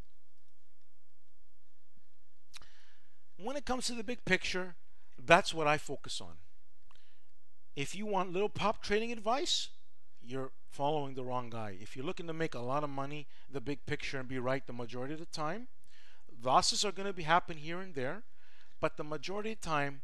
when it comes to the big picture, that's what I focus on. If you want little pop trading advice, you're following the wrong guy. If you're looking to make a lot of money, the big picture, and be right the majority of the time, losses are going to be happen here and there. But the majority of the time,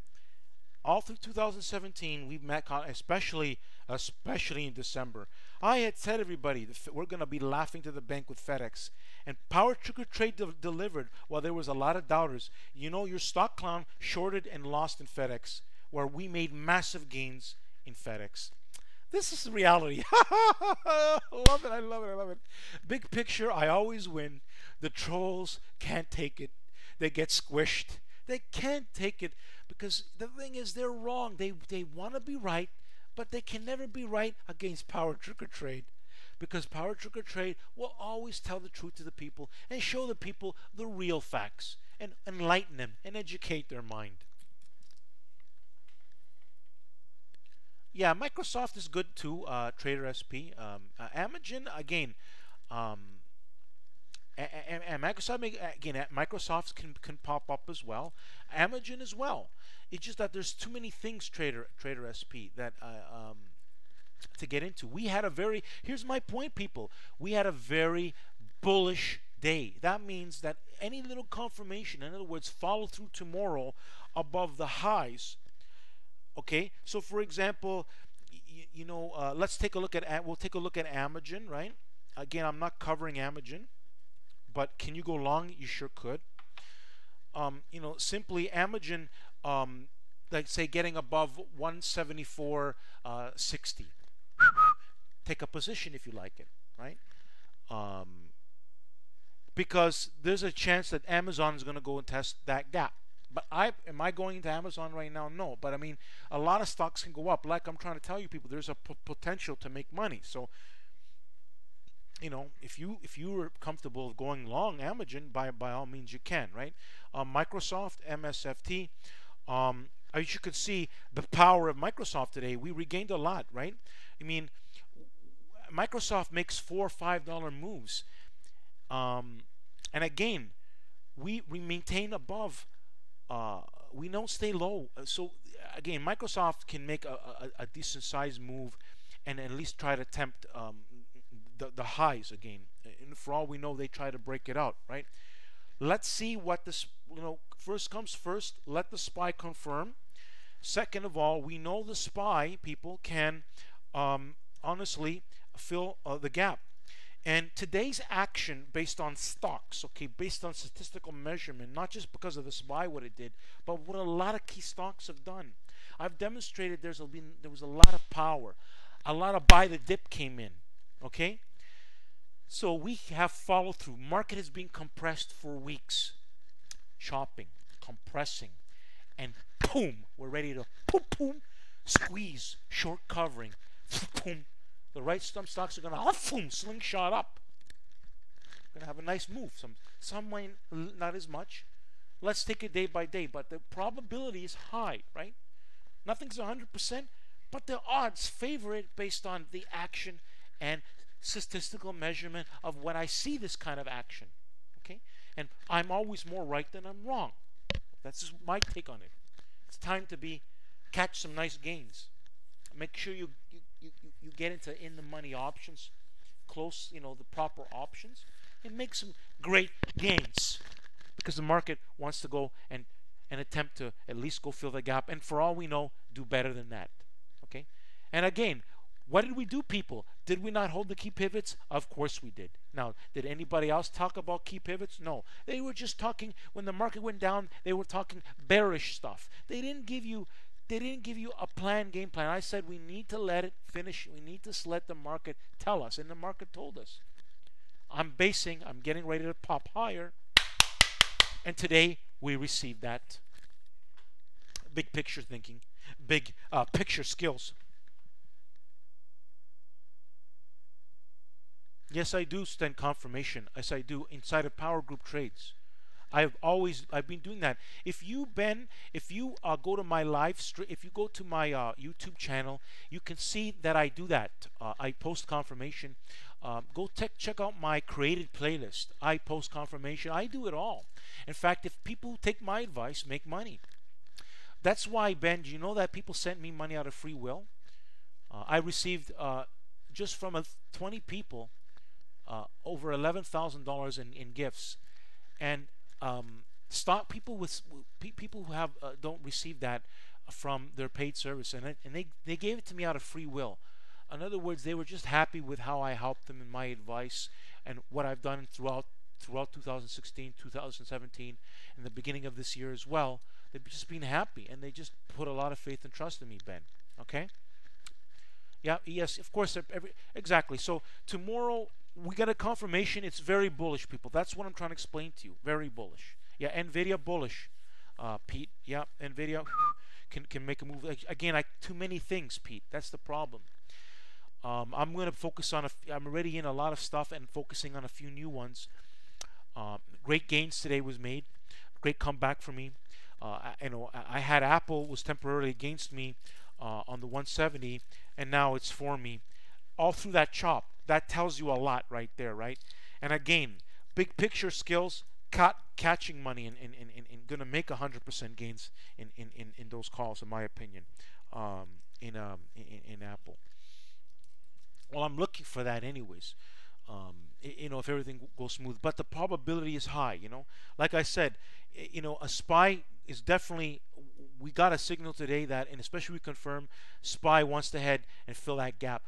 all through 2017, we've met, especially in December. I had said, everybody, we're going to be laughing to the bank with FedEx. And PowerTarget Trade delivered while there was a lot of doubters. You know, your stock clown shorted and lost in FedEx, where we made massive gains in FedEx. This is the reality. I love it, I love it, I love it. Big picture, I always win. The trolls can't take it. They get squished. They can't take it because the thing is they're wrong. They want to be right, but they can never be right against PowerTarget Trade, because PowerTarget Trade will always tell the truth to the people and show the people the real facts and enlighten them and educate their mind. Yeah, Microsoft is good too. Trader SP, Amazon again. And Microsoft, again, Microsoft can pop up as well. Amazon as well. It's just that there's too many things, Trader SP, that to get into. We had a very, here's my point, people. We had a very bullish day. That means that any little confirmation, in other words, follow through tomorrow above the highs. Okay, so for example, let's take a look at, we'll take a look at Amazon, right? Again, I'm not covering Amazon. But can you go long? You sure could. Simply Amazon, like say getting above 174.60. Take a position if you like it, right? Because there's a chance that Amazon is going to go and test that gap. But am I going into Amazon right now? No. But I mean, a lot of stocks can go up. Like I'm trying to tell you people, there's a potential to make money. So, if you were comfortable going long Amazon, by all means you can, right? Microsoft, MSFT, as you could see, the power of Microsoft today, we regained a lot, right? I mean, Microsoft makes $4 or $5 moves, and again, we maintain above. We don't stay low. So again, Microsoft can make a decent sized move, and at least try to tempt the highs again. And for all we know, they try to break it out, right? Let's see what this, first comes first. Let the SPY confirm. Second of all, we know the SPY people can honestly fill the gap. And today's action based on stocks, okay, based on statistical measurement, not just because of the SPY what it did, but what a lot of key stocks have done. I've demonstrated there was a lot of power, a lot of buy the dip came in, okay. So we have follow through. Market has been compressed for weeks, chopping, compressing, and boom, we're ready to boom, squeeze, short covering, boom. The right stocks are going to boom, slingshot up. Going to have a nice move. Some might not as much. Let's take it day by day, but the probability is high, right? Nothing's 100%, but the odds favor it based on the action and statistical measurement of when I see this kind of action, okay? And I'm always more right than I'm wrong. That's just my take on it. It's time to catch some nice gains. Make sure you get into in the money options, close, the proper options, and make some great gains, because the market wants to go and attempt to at least go fill the gap, and for all we know, do better than that. Okay, and again, what did we do, people? Did we not hold the key pivots? Of course we did. Now, did anybody else talk about key pivots? No. They were just talking, when the market went down, they were talking bearish stuff. They didn't give you a game plan. I said we need to let it finish. We need to let the market tell us, and the market told us. I'm getting ready to pop higher, and today we received that. Big picture thinking, big picture skills. Yes, I do send confirmation. Yes, I do inside of Power Group trades. I've been doing that. If you go to my live stream, if you go to my YouTube channel, you can see that I do that. I post confirmation. Go check out my created playlist. I post confirmation. I do it all. In fact, if people take my advice, make money. That's why, Ben, do you know that people sent me money out of free will? I received just from 20 people over $11,000 in gifts, and stock people who have don't receive that from their paid service, and they gave it to me out of free will. In other words, they were just happy with how I helped them in my advice and what I've done throughout 2016, 2017, and the beginning of this year as well. They've just been happy, and they just put a lot of faith and trust in me, Ben. Okay? Yeah, yes, of course, exactly. So tomorrow we got a confirmation. It's very bullish, people. That's what I'm trying to explain to you. Very bullish. Yeah, NVIDIA bullish, Pete. Yeah, NVIDIA can make a move. Again, too many things, Pete. That's the problem. I'm going to focus on I'm already in a lot of stuff and focusing on a few new ones. Great gains today was made. Great comeback for me. I had Apple was temporarily against me on the 170, and now it's for me. All through that chop. That tells you a lot right there, right? And again, big picture skills, catching money, and going to make 100% gains in those calls, in my opinion, in Apple. Well, I'm looking for that anyways. If everything goes smooth, but the probability is high. Like I said, a SPY is definitely. We got a signal today that, and especially we confirm, SPY wants to head and fill that gap.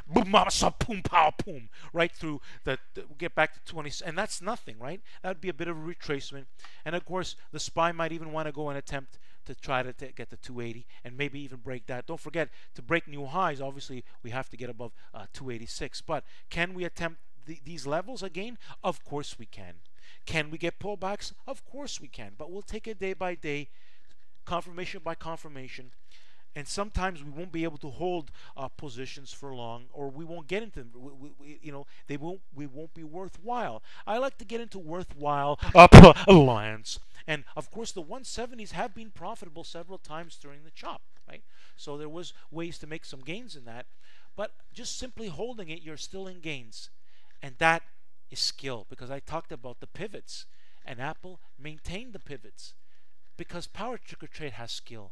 Boom, mama, boom, pow, boom, right through get back to 20, and that's nothing, right? That would be a bit of a retracement, and of course, the SPY might even want to go and attempt to try to get to 280 and maybe even break that. Don't forget, to break new highs, obviously we have to get above 286. But can we attempt these levels again? Of course we can. Can we get pullbacks? Of course we can. But we'll take it day by day, confirmation by confirmation, and sometimes we won't be able to hold positions for long, or we won't get into them. We won't be worthwhile. I like to get into worthwhile alliance, and of course the 170s have been profitable several times during the chop, right? So there was ways to make some gains in that, But just simply holding it, you're still in gains. And that is skill, because I talked about the pivots, and Apple maintained the pivots because PowerTarget Trade has skill.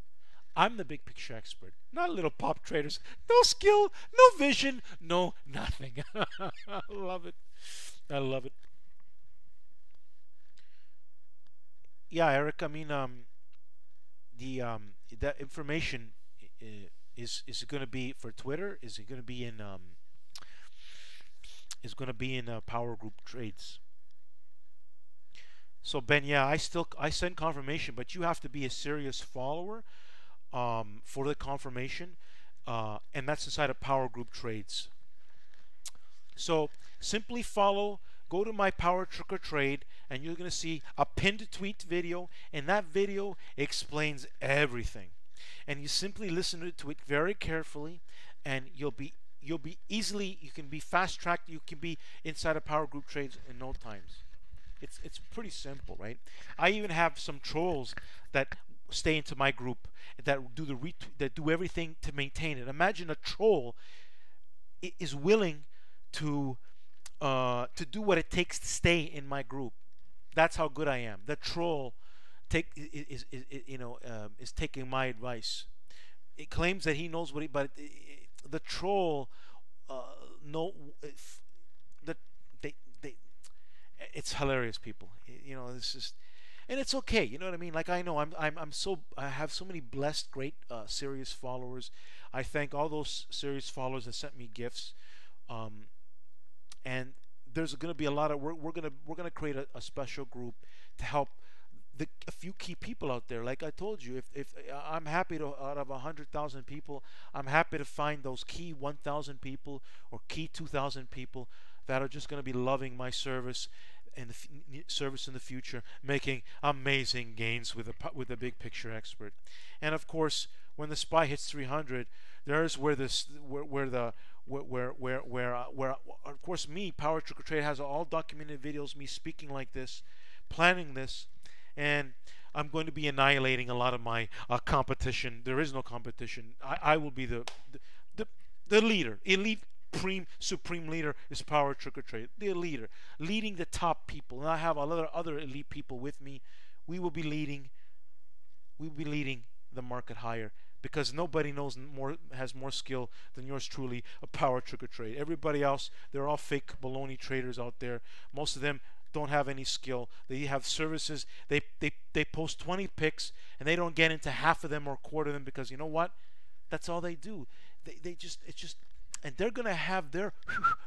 I'm the big picture expert, not little pop traders. No skill, no vision, no nothing. I love it. I love it. Yeah, Eric. I mean, the that information is it going to be for Twitter? Is it going to be in Power Group Trades? So Ben, yeah, I send confirmation, but you have to be a serious follower for the confirmation, and that's inside of Power Group Trades. So simply follow, go to my PowerTarget Trade, and you're going to see a pinned tweet video, and that video explains everything. And you simply listen to it very carefully, and you can be fast tracked. You can be inside of Power Group Trades in no times. It's pretty simple, right? I even have some trolls that stay into my group that do everything to maintain it. Imagine a troll is willing to do what it takes to stay in my group. That's how good I am. The troll is taking my advice. It claims that he knows but the troll know that they it's hilarious, people. This is, and it's okay. You know what I mean? Like, I know I have so many blessed, great, serious followers. I thank all those serious followers that sent me gifts. And there's going to be a lot of we're gonna create a special group to help a few key people out there. Like I told you, if I'm happy to, out of 100,000 people, I'm happy to find those key 1,000 people or key 2,000 people that are just going to be loving my service and the service in the future, making amazing gains with the big picture expert. And of course, when the SPY hits 300, there's where of course me, PowerTarget Trade, has all documented videos, me speaking like this, planning this, and I'm going to be annihilating a lot of my competition. There is no competition. I will be the leader. Elite supreme leader is PowerTarget Trade. The leader, leading the top people, and I have a lot of other elite people with me. We will be leading the market higher, because nobody has more skill than yours truly, a PowerTarget Trade. Everybody else, they're all fake baloney traders out there. Most of them don't have any skill. They have services. They post 20 picks, and they don't get into half of them or a quarter of them, because you know what? That's all they do. And they're gonna have their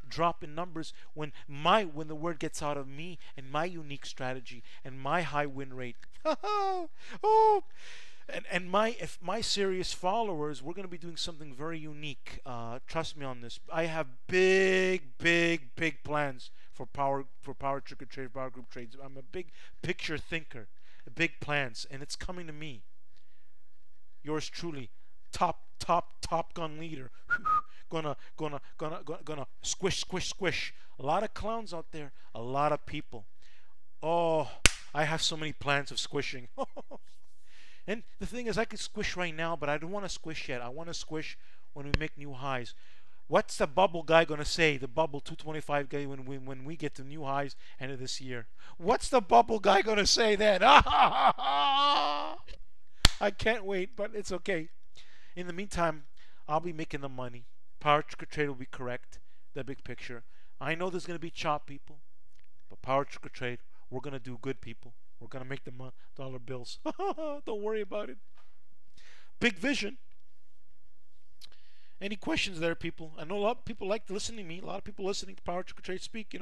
drop in numbers when the word gets out of me and my unique strategy and my high win rate. Oh. And if my serious followers, we're going to be doing something very unique. Trust me on this. I have big plans for PowerTarget Trade, Power Group Trades. I'm a big picture thinker, big plans, and it's coming to me. Yours truly, top gun leader. gonna squish. A lot of clowns out there, a lot of people. Oh, I have so many plans of squishing. And the thing is, I could squish right now, but I don't want to squish yet. I want to squish when we make new highs. What's the bubble guy going to say? The bubble 225 guy when we get to new highs end of this year. What's the bubble guy going to say then? I can't wait, but it's okay. In the meantime, I'll be making the money. PowerTarget Trade will be correct. The big picture. I know there's going to be chop, people, but PowerTarget Trade, we're going to do good, people. We're going to make the dollar bills. Don't worry about it. Big vision. Any questions there, people? I know a lot of people like listening to me. A lot of people listening to PowerTarget Trade speak,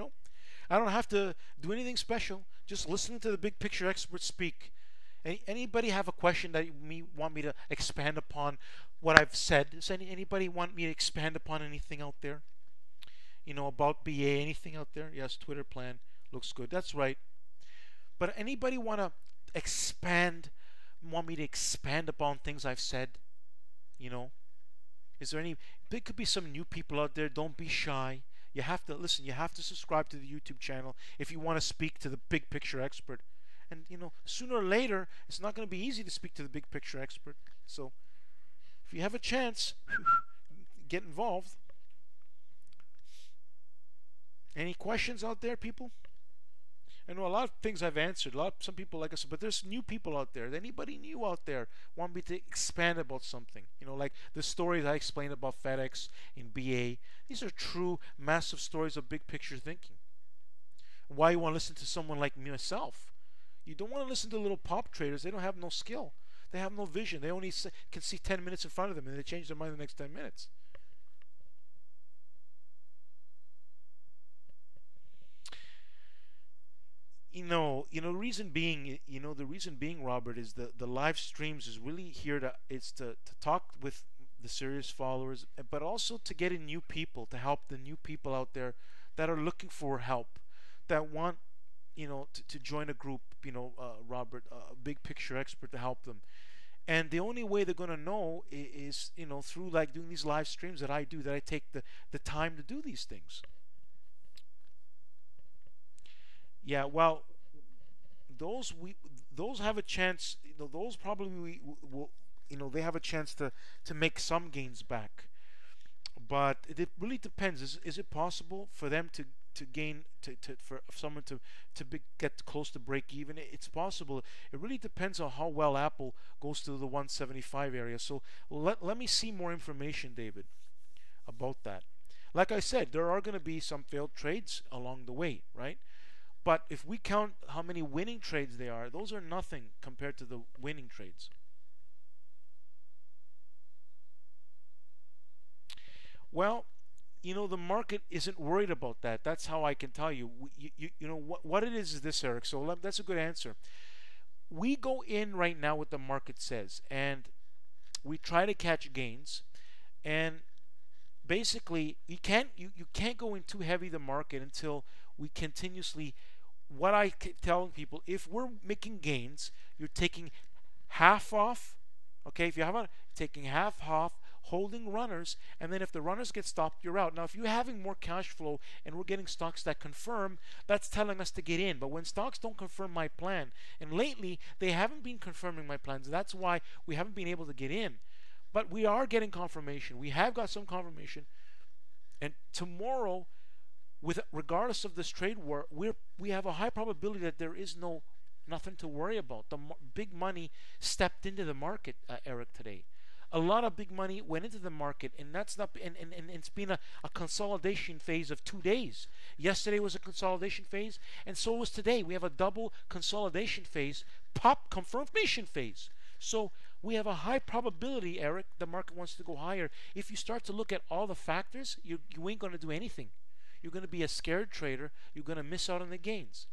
I don't have to do anything special. Just listening to the big picture experts speak. Anybody have a question that want me to expand upon what I've said? Does anybody want me to expand upon anything out there? About BA, anything out there? Yes, Twitter plan. Looks good. That's right. But anybody want me to expand upon things I've said? Is there any? There could be some new people out there. Don't be shy. You have to listen. You have to subscribe to the YouTube channel if you want to speak to the big picture expert. And sooner or later, it's not going to be easy to speak to the big picture expert. So, if you have a chance, get involved. Any questions out there, people? I know a lot of things I've answered. Some people like us, but there's new people out there. Anybody new out there want me to expand about something? Like the stories I explained about FedEx in BA. These are true, massive stories of big picture thinking. Why you want to listen to someone like myself? You don't want to listen to little pop traders. They don't have no skill. They have no vision. They only can see 10 minutes in front of them, and they change their mind in the next 10 minutes. The reason being, Robert, is the live streams is really here to talk with the serious followers, but also to get in new people, to help the new people out there that are looking for help, that want to join a group, Robert, a big picture expert to help them. And the only way they're going to know is through like doing these live streams that I do, that I take the time to do these things. Yeah, well, those have a chance. Those probably will. They have a chance to make some gains back, but it really depends. Is it possible for them to gain for someone get close to break even? It's possible. It really depends on how well Apple goes to the 175 area. So let me see more information, David, about that. Like I said, there are going to be some failed trades along the way, right? But if we count how many winning trades they are, those are nothing compared to the winning trades. Well, the market isn't worried about that. That's how I can tell you. What it is this, Eric. So that's a good answer. We go in right now what the market says, and we try to catch gains. And basically, you can't go in too heavy the market until we continuously. What I tell people, if we're making gains, you're taking half off. Okay, if you have taking half off, holding runners, and then if the runners get stopped, you're out. Now, if you're having more cash flow and we're getting stocks that confirm, that's telling us to get in. But when stocks don't confirm my plan, and lately they haven't been confirming my plans, that's why we haven't been able to get in. But we are getting confirmation. We have got some confirmation, and tomorrow, regardless of this trade war, we have a high probability that there is nothing to worry about. The big money stepped into the market, Eric, today. A lot of big money went into the market, and that's not. And it's been a consolidation phase of 2 days. Yesterday was a consolidation phase, and so was today. We have a double consolidation phase, pop confirmation phase. So we have a high probability, Eric, the market wants to go higher. If you start to look at all the factors, you ain't going to do anything. You're going to be a scared trader. You're going to miss out on the gains.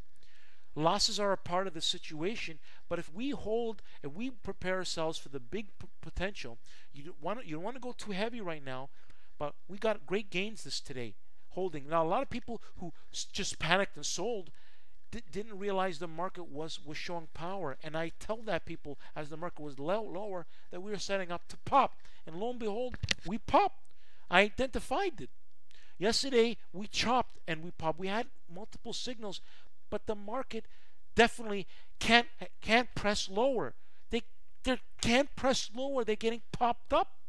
Losses are a part of the situation, but if we prepare ourselves for the big potential, you don't want to go too heavy right now, but we got great gains today, holding. Now, a lot of people who just panicked and sold didn't realize the market was showing power, and I tell that people as the market was lower that we were setting up to pop, and lo and behold, we popped. I identified it. Yesterday, we chopped and we popped. We had multiple signals, but the market definitely can't press lower. They can't press lower. They're getting popped up,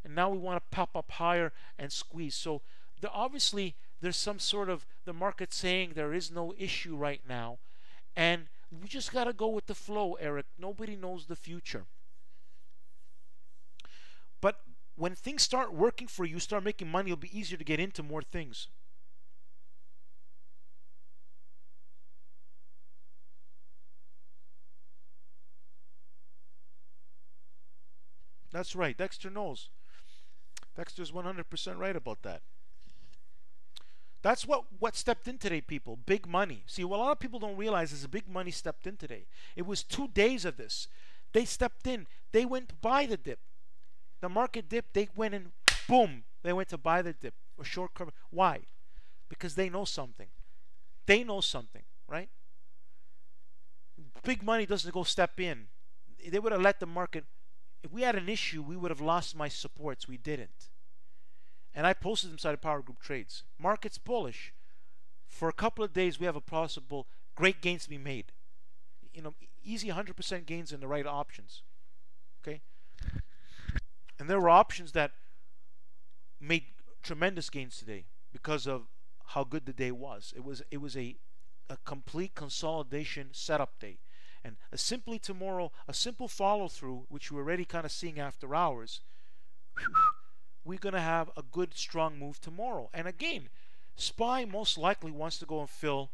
and now we want to pop up higher and squeeze. So obviously there's some sort of the market saying there is no issue right now, and we just got to go with the flow, Eric. Nobody knows the future. But when things start working for you, start making money, it'll be easier to get into more things. That's right. Dexter knows. Dexter's 100% right about that. That's what stepped in today, people. Big money. See, what a lot of people don't realize is the big money stepped in today. It was 2 days of this. They stepped in. They went to buy the dip. The market dipped. They went in, boom. They went to buy the dip. Or short cover. Why? Because they know something. They know something, right? Big money doesn't go step in. They would have let the market. If we had an issue, we would have lost my supports. We didn't. And I posted inside of Power Group Trades. Market's bullish. For a couple of days, we have a possible great gains to be made. Easy 100% gains in the right options. Okay? And there were options that made tremendous gains today because of how good the day was. It was a complete consolidation setup day. And simply tomorrow, a simple follow through, which we're already kind of seeing after hours, we're going to have a good strong move tomorrow. And again, SPY most likely wants to go and fill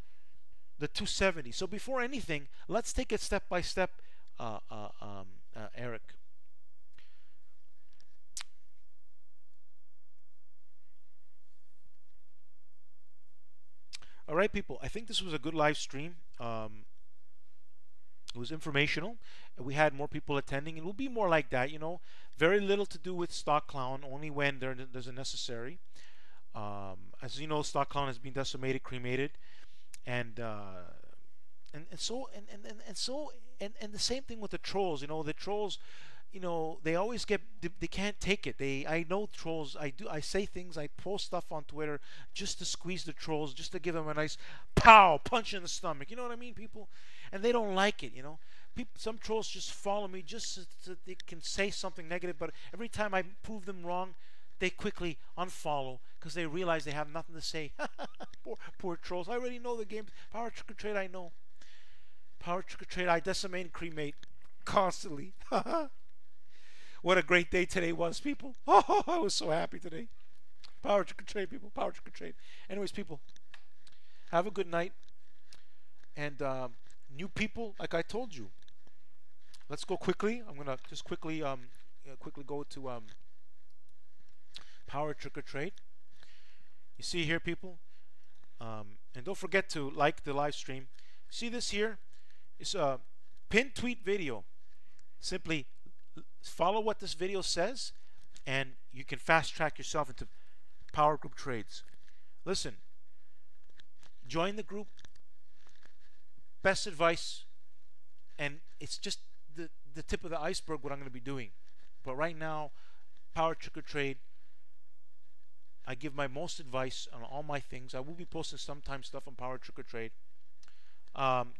the 270. So before anything, let's take it step by step, Eric. All right, people, I think this was a good live stream. It was informational. We had more people attending. It will be more like that, you know. Very little to do with Stock Clown, only when there's a necessary. As you know, Stock Clown has been decimated, cremated, and the same thing with the trolls. You know, the trolls, you know, they always get, they can't take it. I know trolls. I say things, I post stuff on Twitter just to squeeze the trolls, just to give them a nice pow punch in the stomach. You know what I mean, people? And they don't like it. You know, some trolls just follow me just so that they can say something negative. But every time I prove them wrong, they quickly unfollow because they realize they have nothing to say. poor trolls. I already know the game. Power Trick or Trade, I know. Power Trick or Trade, I decimate and cremate constantly. What a great day today was, people. Oh, I was so happy today. Power Trick or Trade, people. Power Trick or Trade. Anyways, people, have a good night. And new people, like I told you, let's go quickly. I'm gonna just quickly go to Power Trick or Trade. You see here, people, and don't forget to like the live stream. See this here? It's a pinned tweet video. Simply follow what this video says, and you can fast track yourself into Power Group trades. Listen, join the group. Best advice, and it's just the tip of the iceberg what I'm going to be doing. But right now, Power Trick or Trade, I give my most advice on all my things. I will be posting sometimes stuff on Power Trick or Trade.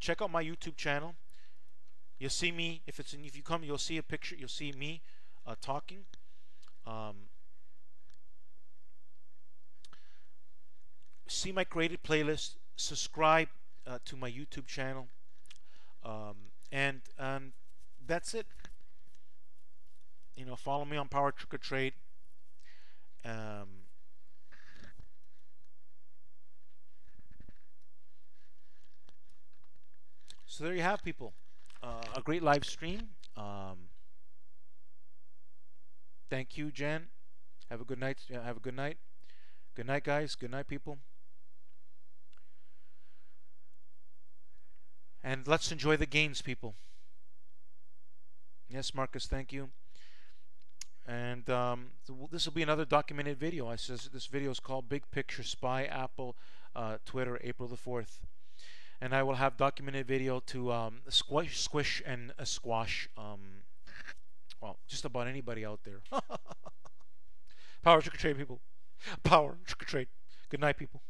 Check out my YouTube channel. You'll see me, if you come, you'll see a picture. You'll see me talking. See my created playlist. Subscribe to my YouTube channel, and that's it. You know, follow me on Power Trick or Trade. So there you have, people. A great live stream. Thank you, Jen. Have a good night. Have a good night. Good night, guys. Good night, people. And let's enjoy the gains, people. Yes, Marcus, thank you. And this will be another documented video. This video is called Big Picture SPY Apple Twitter, April the 4th. And I will have documented video to squish and squash, well, just about anybody out there. Power Trick or Trade, people. Power Trick or Trade. Good night, people.